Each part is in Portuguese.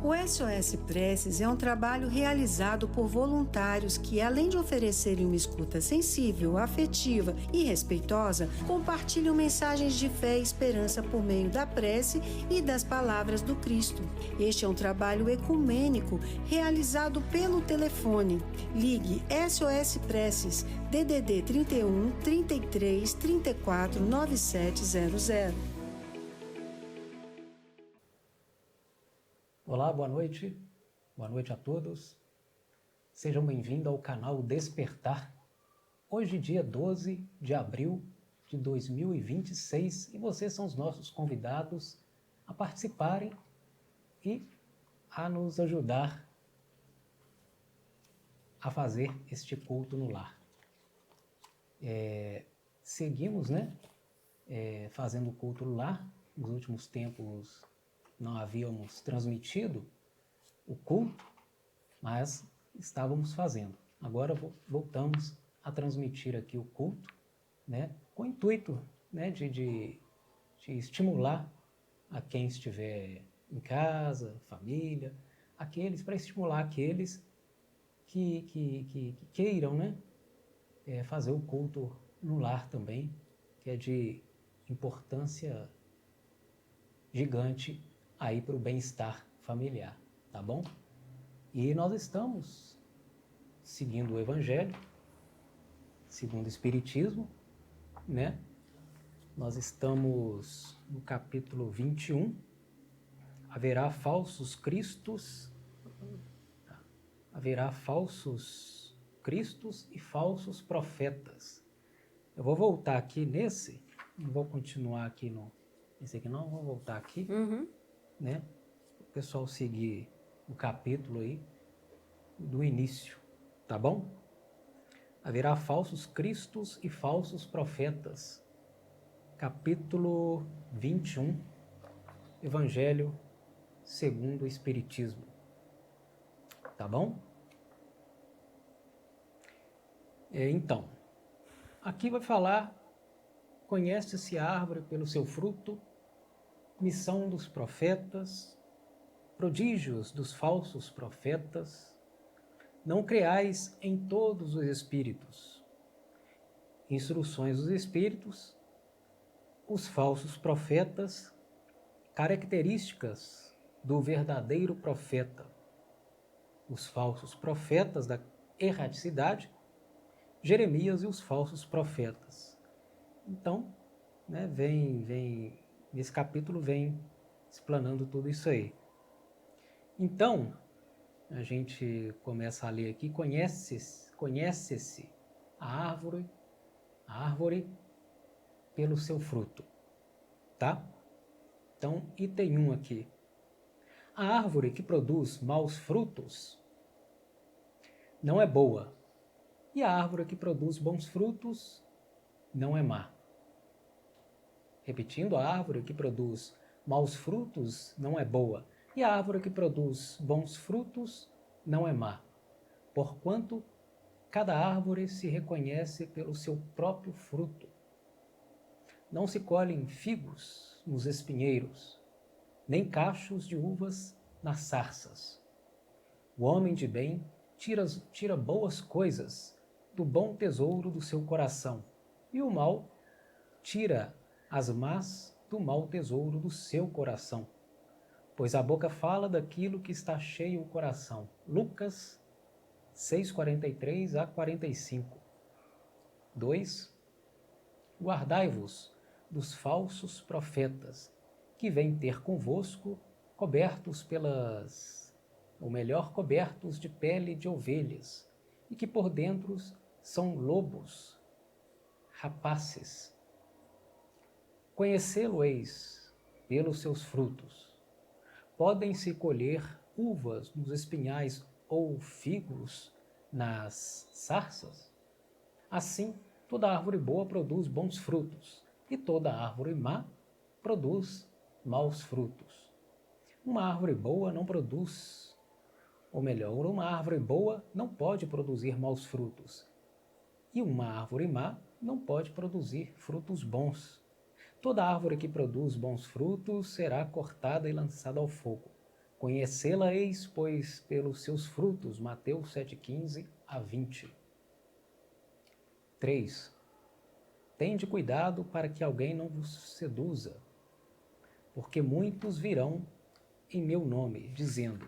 O SOS Preces é um trabalho realizado por voluntários que, além de oferecerem uma escuta sensível, afetiva e respeitosa, compartilham mensagens de fé e esperança por meio da prece e das palavras do Cristo. Este é um trabalho ecumênico realizado pelo telefone. Ligue SOS Preces DDD 31 33 34 9700. Olá, boa noite a todos. Sejam bem-vindos ao canal Despertar. Hoje, dia 12 de abril de 2026, e vocês são os nossos convidados a participarem e a nos ajudar a fazer este culto no lar. Seguimos, fazendo o culto no lar. Nos últimos tempos não havíamos transmitido o culto, mas estávamos fazendo. Agora voltamos a transmitir aqui o culto, com o intuito, de estimular a quem estiver em casa, família, para estimular aqueles que queiram, fazer o culto no lar também, que é de importância gigante aí para o bem-estar familiar, tá bom? E nós estamos seguindo o Evangelho, segundo o Espiritismo, Nós estamos no capítulo 21, haverá falsos cristos e falsos profetas. Eu vou voltar aqui não vou continuar aqui nesse aqui não, vou voltar aqui, o pessoal seguir o capítulo aí do início, tá bom? Haverá falsos cristos e falsos profetas. Capítulo 21, Evangelho segundo o Espiritismo. Tá bom? Então, aqui vai falar: conhece-se a árvore pelo seu fruto, missão dos profetas, prodígios dos falsos profetas. Não creais em todos os espíritos. Instruções dos espíritos, os falsos profetas, características do verdadeiro profeta, os falsos profetas da erraticidade, Jeremias e os falsos profetas. Então, nesse capítulo vem explanando tudo isso aí. Então, a gente começa a ler aqui: conhece-se a árvore pelo seu fruto, tá? Então, item 1 aqui. A árvore que produz maus frutos não é boa, e a árvore que produz bons frutos não é má. Repetindo: a árvore que produz maus frutos não é boa, e a árvore que produz bons frutos não é má. Porquanto cada árvore se reconhece pelo seu próprio fruto. Não se colhem figos nos espinheiros, nem cachos de uvas nas sarças. O homem de bem tira boas coisas do bom tesouro do seu coração, e o mal tira as más do mau tesouro do seu coração. Pois a boca fala daquilo que está cheio o coração. Lucas 6:43 a 45. 2. Guardai-vos dos falsos profetas, que vêm ter convosco cobertos cobertos de pele de ovelhas, e que por dentro são lobos rapaces. Conhecê-lo-eis pelos seus frutos. Podem-se colher uvas nos espinhais ou figos nas sarças? Assim, toda árvore boa produz bons frutos, e toda árvore má produz maus frutos. Uma árvore boa não produz, ou melhor, uma árvore boa não pode produzir maus frutos, e uma árvore má não pode produzir frutos bons. Toda árvore que produz bons frutos será cortada e lançada ao fogo. Conhecê-la-eis, pois, pelos seus frutos. Mateus 7,15 a 20. 3. Tende cuidado para que alguém não vos seduza, porque muitos virão em meu nome, dizendo,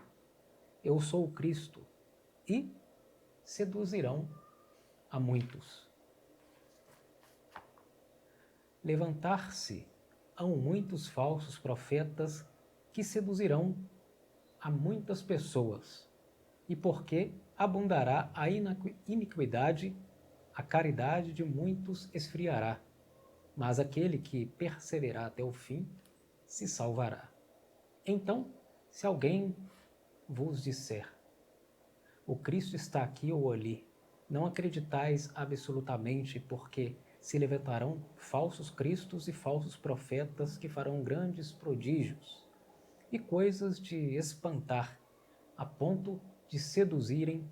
eu sou o Cristo, e seduzirão a muitos. Levantar-se-ão muitos falsos profetas que seduzirão a muitas pessoas, e porque abundará a iniquidade, a caridade de muitos esfriará, mas aquele que perseverar até o fim se salvará. Então, se alguém vos disser, o Cristo está aqui ou ali, não acreditais absolutamente, porque se levantarão falsos cristos e falsos profetas que farão grandes prodígios e coisas de espantar, a ponto de seduzirem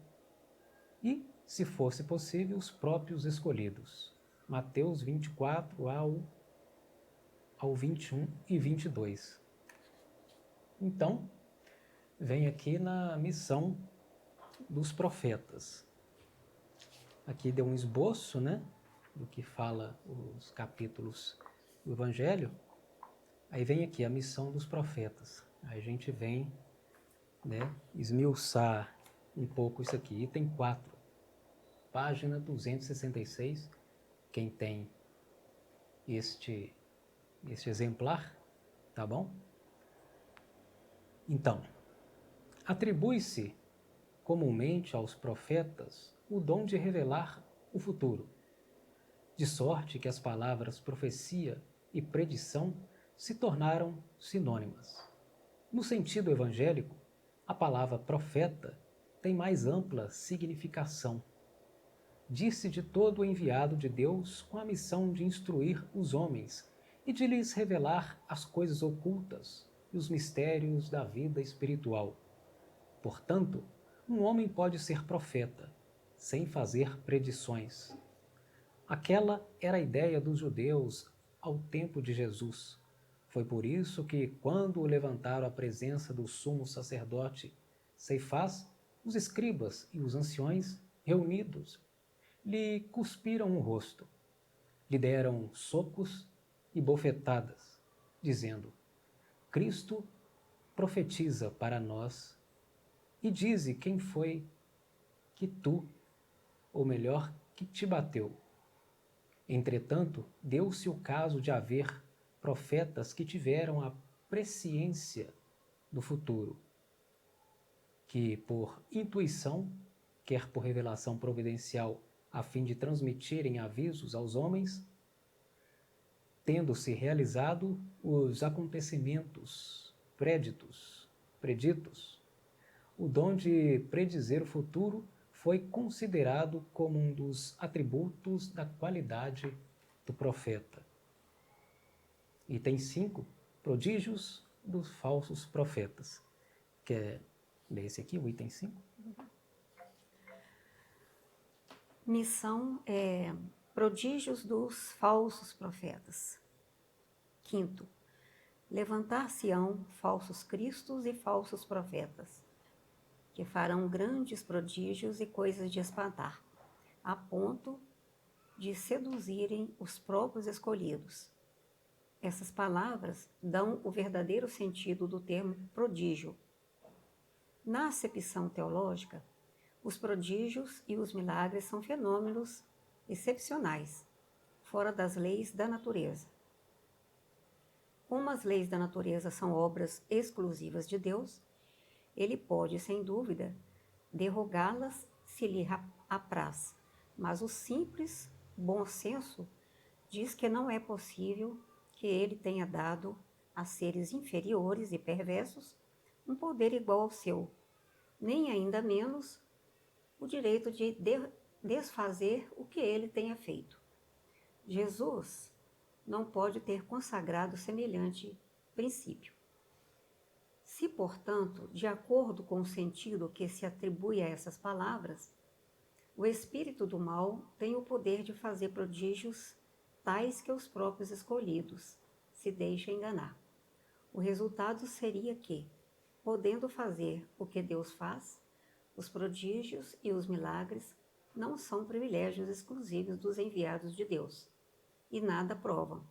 e, se fosse possível, os próprios escolhidos. Mateus 24 ao 21 e 22. Então, vem aqui na missão dos profetas. Aqui deu um esboço, né, do que fala os capítulos do Evangelho. Aí vem aqui a missão dos profetas. Aí a gente vem, né, esmiuçar um pouco isso aqui. Item 4, página 266. Quem tem este exemplar, tá bom? Então, atribui-se comumente aos profetas o dom de revelar o futuro, de sorte que as palavras profecia e predição se tornaram sinônimas. No sentido evangélico, a palavra profeta tem mais ampla significação. Disse de todo o enviado de Deus com a missão de instruir os homens e de lhes revelar as coisas ocultas e os mistérios da vida espiritual. Portanto, um homem pode ser profeta, sem fazer predições. Aquela era a ideia dos judeus ao tempo de Jesus. Foi por isso que, quando o levantaram à presença do sumo sacerdote Ceifás, os escribas e os anciões, reunidos, lhe cuspiram o rosto, lhe deram socos e bofetadas, dizendo, Cristo profetiza para nós e dize quem foi que tu, ou melhor, que te bateu. Entretanto, deu-se o caso de haver profetas que tiveram a presciência do futuro, que por intuição, quer por revelação providencial, a fim de transmitirem avisos aos homens, tendo-se realizado os acontecimentos preditos, o dom de predizer o futuro foi considerado como um dos atributos da qualidade do profeta. Item 5, prodígios dos falsos profetas. Quer ler esse aqui, o item 5? Missão é prodígios dos falsos profetas. 5º, levantar-se-ão falsos cristos e falsos profetas, que farão grandes prodígios e coisas de espantar, a ponto de seduzirem os próprios escolhidos. Essas palavras dão o verdadeiro sentido do termo prodígio. Na acepção teológica, os prodígios e os milagres são fenômenos excepcionais, fora das leis da natureza. Como as leis da natureza são obras exclusivas de Deus, ele pode, sem dúvida, derrogá-las se lhe apraz, mas o simples bom senso diz que não é possível que ele tenha dado a seres inferiores e perversos um poder igual ao seu, nem ainda menos o direito de desfazer o que ele tenha feito. Jesus não pode ter consagrado semelhante princípio. Se, portanto, de acordo com o sentido que se atribui a essas palavras, o espírito do mal tem o poder de fazer prodígios tais que os próprios escolhidos se deixem enganar. O resultado seria que, podendo fazer o que Deus faz, os prodígios e os milagres não são privilégios exclusivos dos enviados de Deus, e nada provam,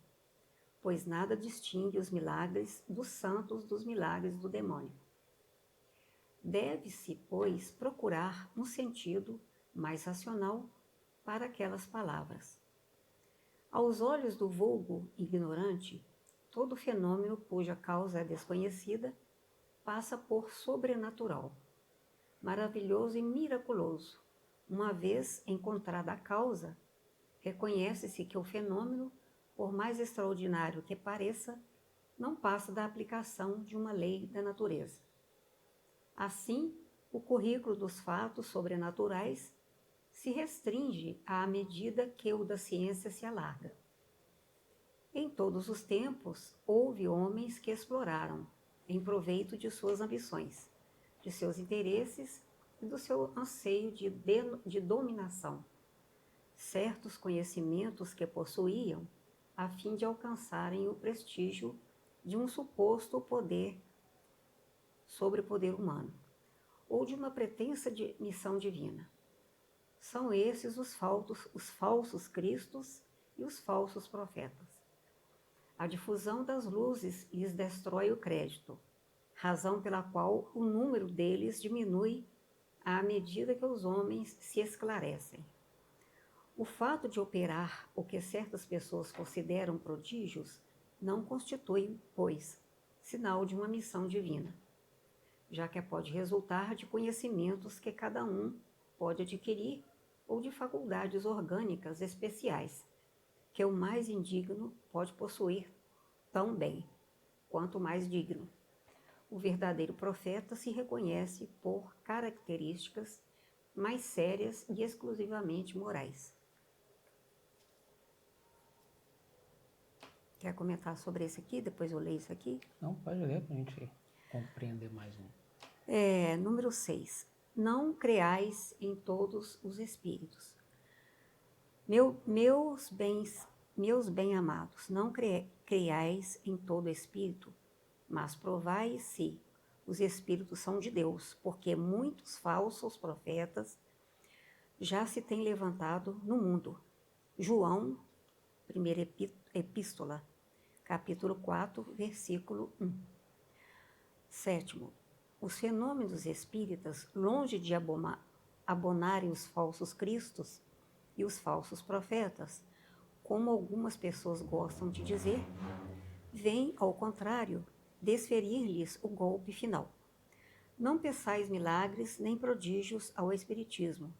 pois nada distingue os milagres dos santos dos milagres do demônio. Deve-se, pois, procurar um sentido mais racional para aquelas palavras. Aos olhos do vulgo ignorante, todo fenômeno cuja causa é desconhecida passa por sobrenatural, maravilhoso e miraculoso. Uma vez encontrada a causa, reconhece-se que o fenômeno, por mais extraordinário que pareça, não passa da aplicação de uma lei da natureza. Assim, o currículo dos fatos sobrenaturais se restringe à medida que o da ciência se alarga. Em todos os tempos, houve homens que exploraram, em proveito de suas ambições, de seus interesses e do seu anseio de dominação, certos conhecimentos que possuíam a fim de alcançarem o prestígio de um suposto poder sobre o poder humano, ou de uma pretensa missão divina. São esses os falsos cristos e os falsos profetas. A difusão das luzes lhes destrói o crédito, razão pela qual o número deles diminui à medida que os homens se esclarecem. O fato de operar o que certas pessoas consideram prodígios não constitui, pois, sinal de uma missão divina, já que pode resultar de conhecimentos que cada um pode adquirir ou de faculdades orgânicas especiais, que o mais indigno pode possuir tão bem quanto o mais digno. O verdadeiro profeta se reconhece por características mais sérias e exclusivamente morais. Quer comentar sobre esse aqui? Depois eu leio isso aqui. Não, pode ler para a gente compreender mais um. Número 6. Não creais em todos os espíritos. Meus bem-amados, não creais em todo espírito, mas provai se os espíritos são de Deus, porque muitos falsos profetas já se têm levantado no mundo. João, primeira epístola, capítulo 4, versículo 1. 7. Os fenômenos espíritas, longe de abonarem os falsos cristos e os falsos profetas, como algumas pessoas gostam de dizer, vêm, ao contrário, desferir-lhes o golpe final. Não peçais milagres nem prodígios ao Espiritismo,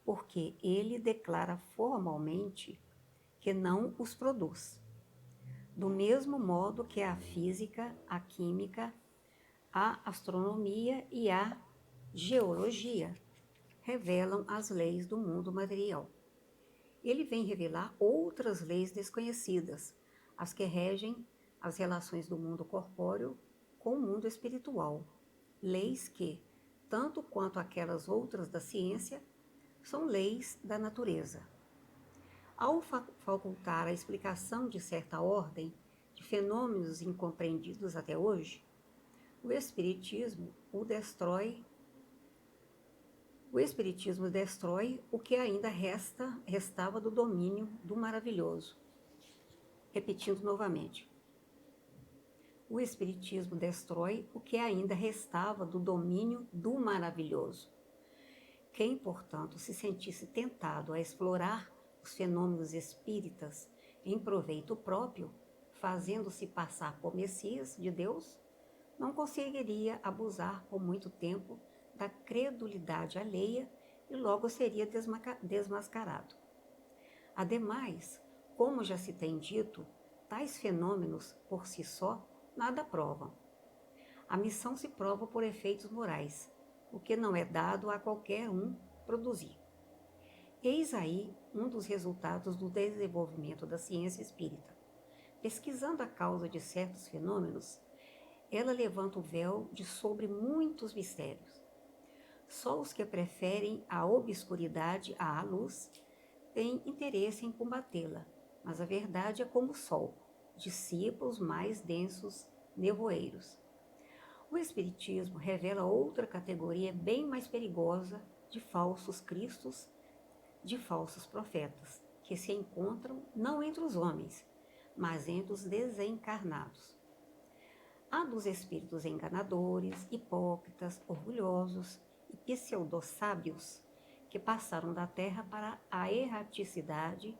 porque ele declara formalmente que não os produz. Do mesmo modo que a física, a química, a astronomia e a geologia revelam as leis do mundo material. Ele vem revelar outras leis desconhecidas, as que regem as relações do mundo corpóreo com o mundo espiritual, leis que, tanto quanto aquelas outras da ciência, são leis da natureza. Ao facultar a explicação de certa ordem de fenômenos incompreendidos até hoje, o Espiritismo destrói o que ainda restava do domínio do maravilhoso. Repetindo novamente. O Espiritismo destrói o que ainda restava do domínio do maravilhoso. Quem, portanto, se sentisse tentado a explorar os fenômenos espíritas em proveito próprio, fazendo-se passar por Messias de Deus, não conseguiria abusar por muito tempo da credulidade alheia e logo seria desmascarado. Ademais, como já se tem dito, tais fenômenos, por si só, nada provam. A missão se prova por efeitos morais, o que não é dado a qualquer um produzir. Eis aí um dos resultados do desenvolvimento da ciência espírita. Pesquisando a causa de certos fenômenos, ela levanta o véu de sobre muitos mistérios. Só os que preferem a obscuridade à luz têm interesse em combatê-la, mas a verdade é como o sol, dissipa os mais densos nevoeiros. O Espiritismo revela outra categoria bem mais perigosa de falsos cristos, de falsos profetas, que se encontram não entre os homens, mas entre os desencarnados. Há dos espíritos enganadores, hipócritas, orgulhosos e pseudo-sábios que passaram da terra para a erraticidade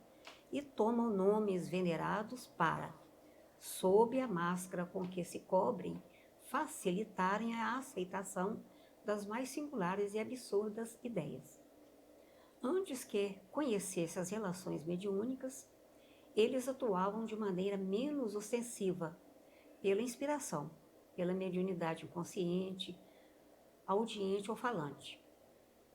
e tomam nomes venerados para, sob a máscara com que se cobrem, facilitarem a aceitação das mais singulares e absurdas ideias. Antes que conhecesse as relações mediúnicas, eles atuavam de maneira menos ostensiva, pela inspiração, pela mediunidade inconsciente, audiente ou falante.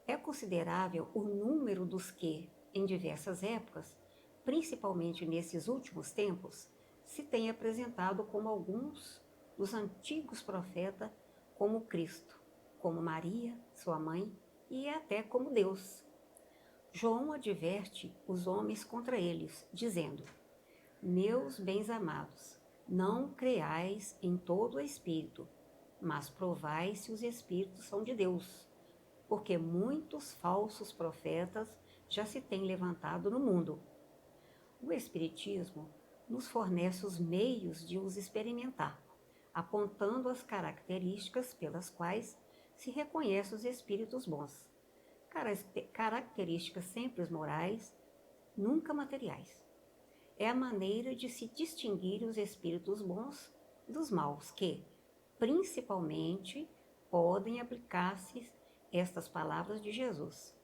É considerável o número dos que, em diversas épocas, principalmente nesses últimos tempos, se tem apresentado como alguns dos antigos profetas, como Cristo, como Maria, sua mãe, e até como Deus. João adverte os homens contra eles, dizendo: meus bens amados, não creais em todo o espírito, mas provai se os espíritos são de Deus, porque muitos falsos profetas já se têm levantado no mundo. O Espiritismo nos fornece os meios de os experimentar, apontando as características pelas quais se reconhece os espíritos bons. Características sempre morais, nunca materiais. É a maneira de se distinguir os espíritos bons dos maus, que, principalmente, podem aplicar-se estas palavras de Jesus.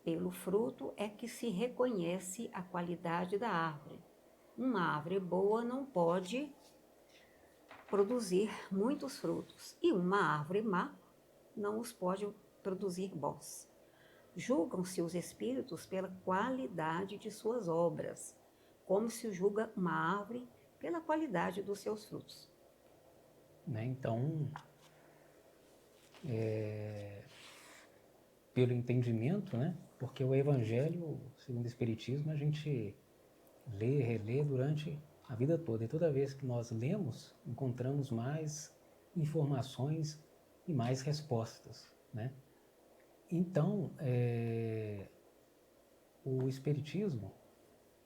Pelo fruto é que se reconhece a qualidade da árvore. Uma árvore boa não pode produzir muitos frutos, e uma árvore má não os pode produzir bons. Julgam-se os espíritos pela qualidade de suas obras, como se julga uma árvore pela qualidade dos seus frutos. Né? Então, pelo entendimento, né? Porque o Evangelho, segundo o Espiritismo, a gente lê, relê durante a vida toda. E toda vez que nós lemos, encontramos mais informações e mais respostas, né? Então, o Espiritismo,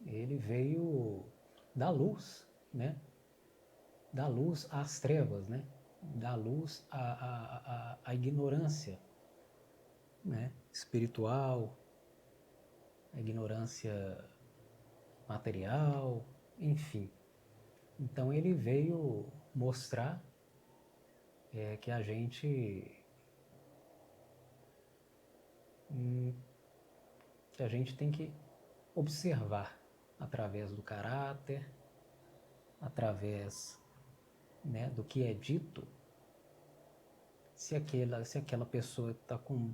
ele veio dar luz, né? Dar luz às trevas, né? Dar luz à ignorância, né? Espiritual, a ignorância material, enfim. Então ele veio mostrar que a gente tem que observar através do caráter, através, né, do que é dito, se aquela pessoa está com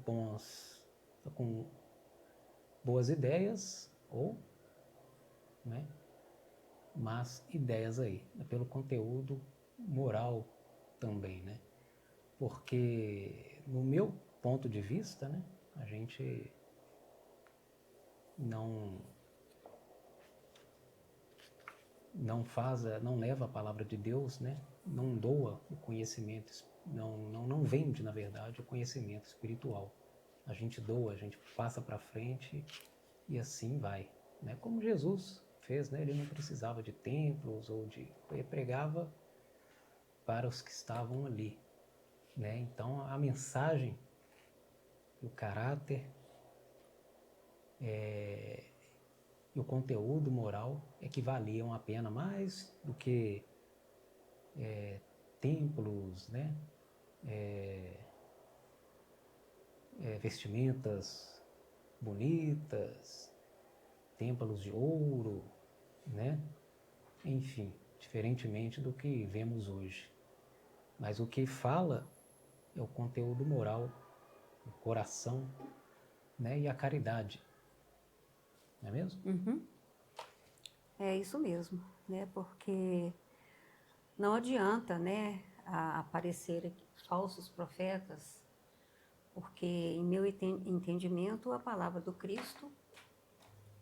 boas ideias ou, né, más ideias aí, pelo conteúdo moral também, né? Porque no meu ponto de vista, né, a gente não leva a palavra de Deus, né? Não doa o conhecimento, não vende, na verdade, o conhecimento espiritual. A gente doa, a gente passa para frente e assim vai, né? Como Jesus fez, né? Ele não precisava de templos ele pregava para os que estavam ali, né? Então a mensagem, o caráter e o conteúdo moral é que valiam a pena mais do que templos, né? Vestimentas bonitas, templos de ouro, né? Enfim, diferentemente do que vemos hoje. Mas o que fala é o conteúdo moral, o coração, né? E a caridade. Não é mesmo? Uhum. É isso mesmo, né? Porque não adianta, né, aparecer falsos profetas, porque em meu entendimento a palavra do Cristo,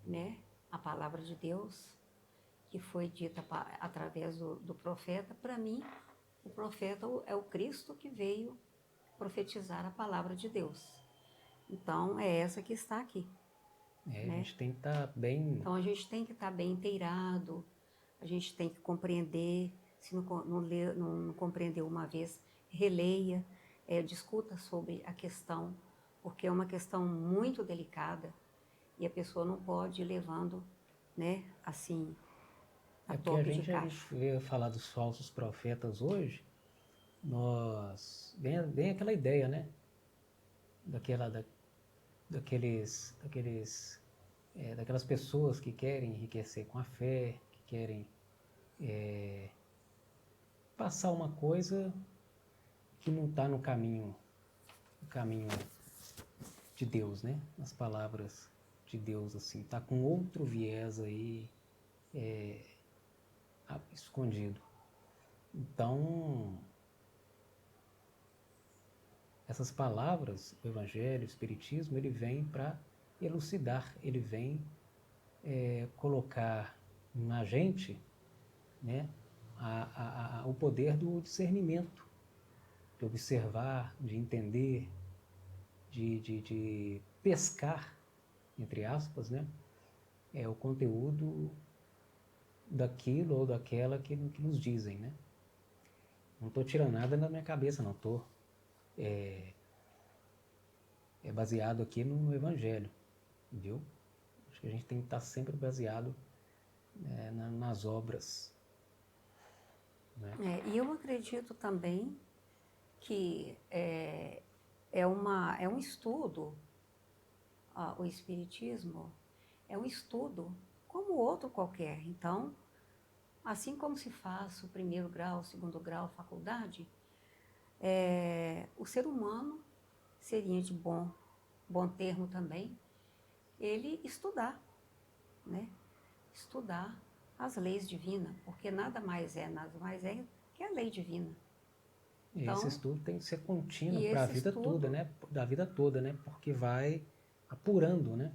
né, a palavra de Deus, que foi dita através do profeta, para mim O profeta é o Cristo que veio profetizar a palavra de Deus. Então, é essa que está aqui. A né? gente tem que estar bem. Então, a gente tem que estar bem inteirado, a gente tem que compreender. Se não compreendeu uma vez, releia, discuta sobre a questão, porque é uma questão muito delicada e a pessoa não pode ir levando, né, assim, a Porque a toque de gente caixa. vê falar dos falsos profetas hoje, vem aquela ideia, né? Daquelas pessoas que querem enriquecer com a fé, que querem passar uma coisa que não está no caminho de Deus, né? Nas palavras de Deus, assim, está com outro viés aí escondido. Então, essas palavras, o Evangelho, o Espiritismo, ele vem para elucidar, ele vem colocar na gente, né, o poder do discernimento, de observar, de entender, de pescar, entre aspas, né, o conteúdo daquilo ou daquela que nos dizem, né? Não estou tirando nada da minha cabeça, não. Estou baseado aqui no Evangelho, entendeu? Acho que a gente tem que estar sempre baseado nas obras. Né? E eu acredito também que é um estudo, o Espiritismo é um estudo como outro qualquer. Então, assim como se faz o primeiro grau, o segundo grau, faculdade, o ser humano seria de bom termo também ele estudar, né? Estudar as leis divinas, porque nada mais é que a lei divina. Então, esse estudo tem que ser contínuo para a vida toda, né? Da vida toda, né? Porque vai apurando, né?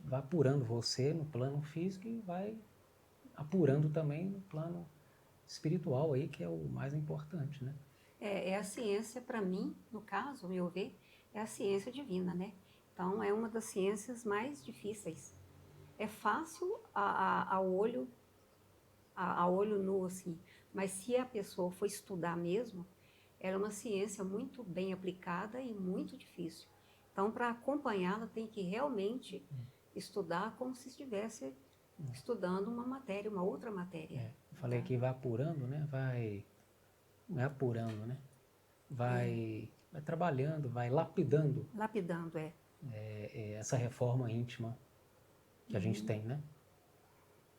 Vai apurando você no plano físico e vai apurando também no plano espiritual aí, que é o mais importante, né? É a ciência, para mim, no caso, meu ver, é a ciência divina, né? Então, é uma das ciências mais difíceis. É fácil a olho nu, assim, mas se a pessoa for estudar mesmo, ela é uma ciência muito bem aplicada e muito difícil. Então, para acompanhá-la, tem que realmente estudar como se estivesse estudando uma matéria, uma outra matéria. Eu falei que vai apurando, né? Não é apurando, né? Vai trabalhando, vai lapidando. Lapidando, Essa reforma íntima que a gente tem, né?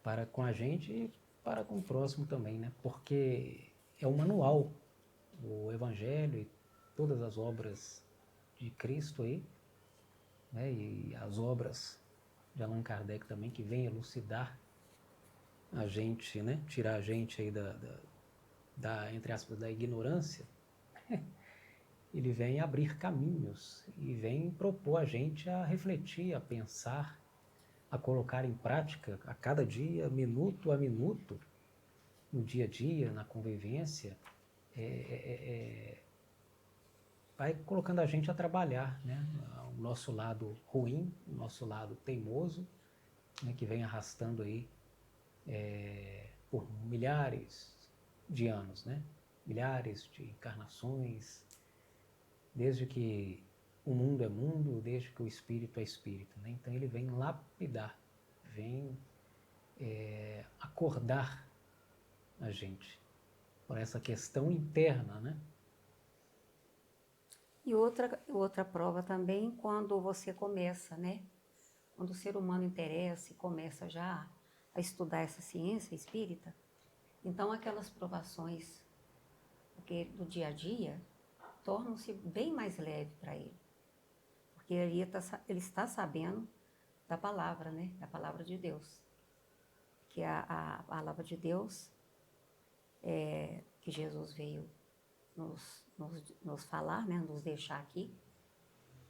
Para com a gente e para com o próximo também, né? Porque é um manual, o Evangelho e todas as obras de Cristo aí, né? E as obras de Allan Kardec também, que vem elucidar a gente, né? Tirar a gente aí entre aspas, da ignorância. Ele vem abrir caminhos e vem propor a gente a refletir, a pensar, a colocar em prática a cada dia, minuto a minuto, no dia a dia, na convivência, vai colocando a gente a trabalhar, né? O nosso lado ruim, o nosso lado teimoso, né? Que vem arrastando aí por milhares de anos, né? Milhares de encarnações, desde que o mundo é mundo, desde que o espírito é espírito, né? Então ele vem lapidar, vem acordar a gente por essa questão interna, né? E outra prova também, quando você começa, né? Quando o ser humano interessa e começa já a estudar essa ciência espírita, então aquelas provações do dia a dia tornam-se bem mais leves para ele. Porque ele está sabendo da palavra, né? Da palavra de Deus. Que a palavra de Deus, que Jesus veio nos falar, né? Nos deixar aqui,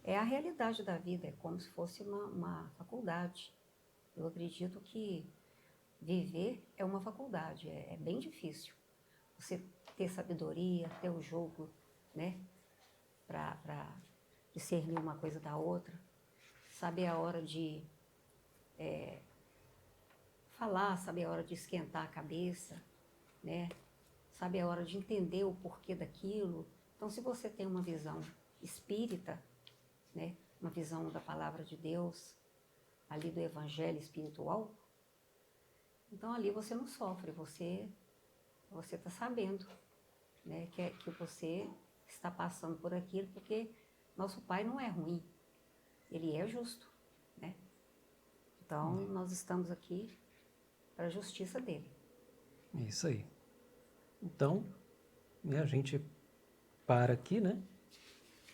é a realidade da vida, é como se fosse uma faculdade. Eu acredito que viver é uma faculdade, é bem difícil. Você ter sabedoria, ter o jogo, né? Para discernir uma coisa da outra, saber a hora de falar, saber a hora de esquentar a cabeça, né? Saber a hora de entender o porquê daquilo. Então, se você tem uma visão espírita, né? Uma visão da palavra de Deus, ali do evangelho espiritual, então ali você não sofre, você está sabendo, né? Que você está passando por aquilo, porque nosso Pai não é ruim, Ele é justo, né? Então, nós estamos aqui para a justiça dele. Isso aí. Então, né, a gente para aqui, né?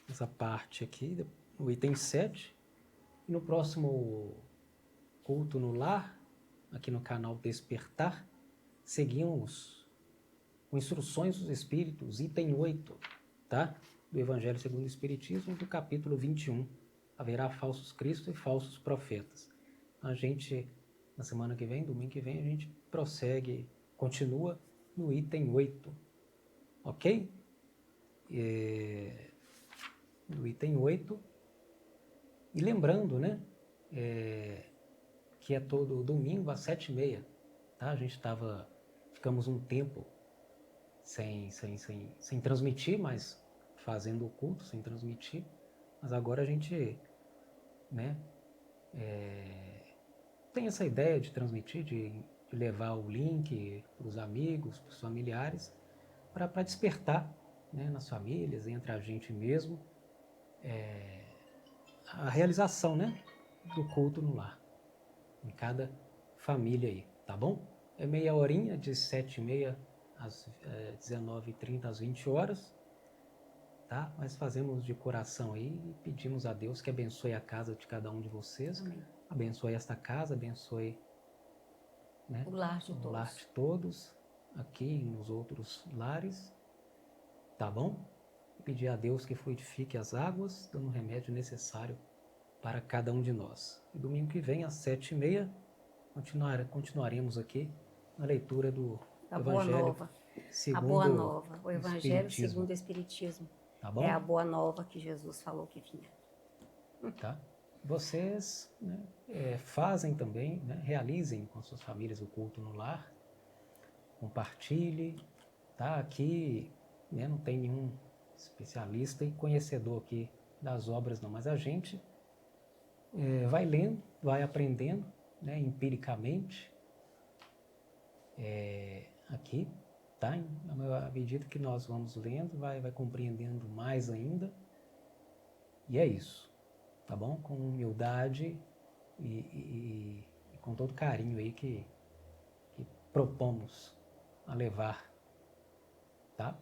Essa parte aqui, o item 7. E no próximo culto no lar, aqui no canal Despertar, seguimos com Instruções dos Espíritos, item 8, tá? Do Evangelho segundo o Espiritismo, do capítulo 21. Haverá falsos cristos e falsos profetas. A gente, na semana que vem, domingo que vem, a gente prossegue, continua no item 8, ok? No item 8, e lembrando, né, que é todo domingo às 7h30, tá? A gente ficamos um tempo sem transmitir, mas fazendo o culto sem transmitir, mas agora a gente, né, tem essa ideia de transmitir, de levar o link para os amigos, para os familiares, para despertar, né, nas famílias, entre a gente mesmo, a realização, né, do culto no lar, em cada família aí, tá bom? É meia horinha, de 7h30 às 19h30, às 20 horas, tá? Mas fazemos de coração aí e pedimos a Deus que abençoe a casa de cada um de vocês. Amém. Abençoe esta casa, abençoe, né, o lar de todos, aqui nos outros lares, tá bom? Pedir a Deus que fluidifique as águas, dando o remédio necessário para cada um de nós. E domingo que vem, às 7h30, continuaremos aqui na leitura do Evangelho segundo a Boa Nova, o Evangelho segundo o Espiritismo. Tá bom? É a Boa Nova que Jesus falou que vinha. Tá? Vocês, né, fazem também, né, realizem com suas famílias o culto no lar, compartilhe, tá? Aqui, né, não tem nenhum especialista e conhecedor aqui das obras não, mas a gente vai lendo, vai aprendendo, né, empiricamente, aqui, tá? À medida que nós vamos lendo, vai compreendendo mais ainda, e é isso, tá bom? Com humildade e com todo carinho aí que propomos a levar, tá?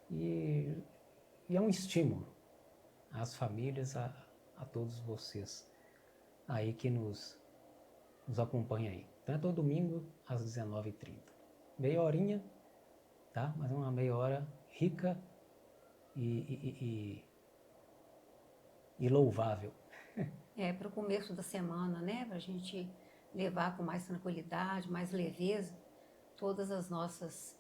E é um estímulo às famílias, a todos vocês aí que nos acompanham aí. Então é todo domingo às 19h30. Meia horinha, tá? Mas é uma meia hora rica e louvável. Para o começo da semana, né? Para a gente levar com mais tranquilidade, mais leveza, todas as nossos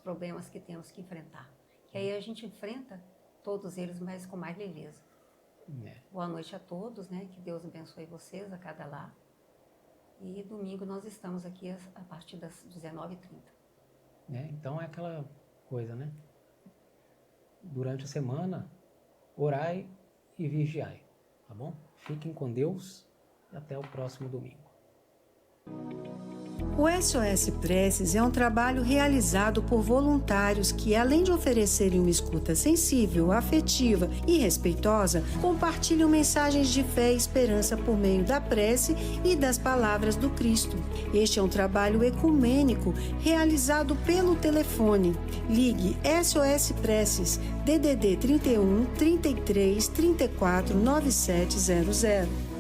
problemas que temos que enfrentar. Que aí a gente enfrenta todos eles, mas com mais leveza. Boa noite a todos, né? Que Deus abençoe vocês a cada lar. E domingo nós estamos aqui a partir das 19h30. Então é aquela coisa, né? Durante a semana, orai e vigiai, tá bom? Fiquem com Deus e até o próximo domingo. O SOS Preces é um trabalho realizado por voluntários que, além de oferecerem uma escuta sensível, afetiva e respeitosa, compartilham mensagens de fé e esperança por meio da prece e das palavras do Cristo. Este é um trabalho ecumênico realizado pelo telefone. Ligue SOS Preces, DDD 31 33 34 9700.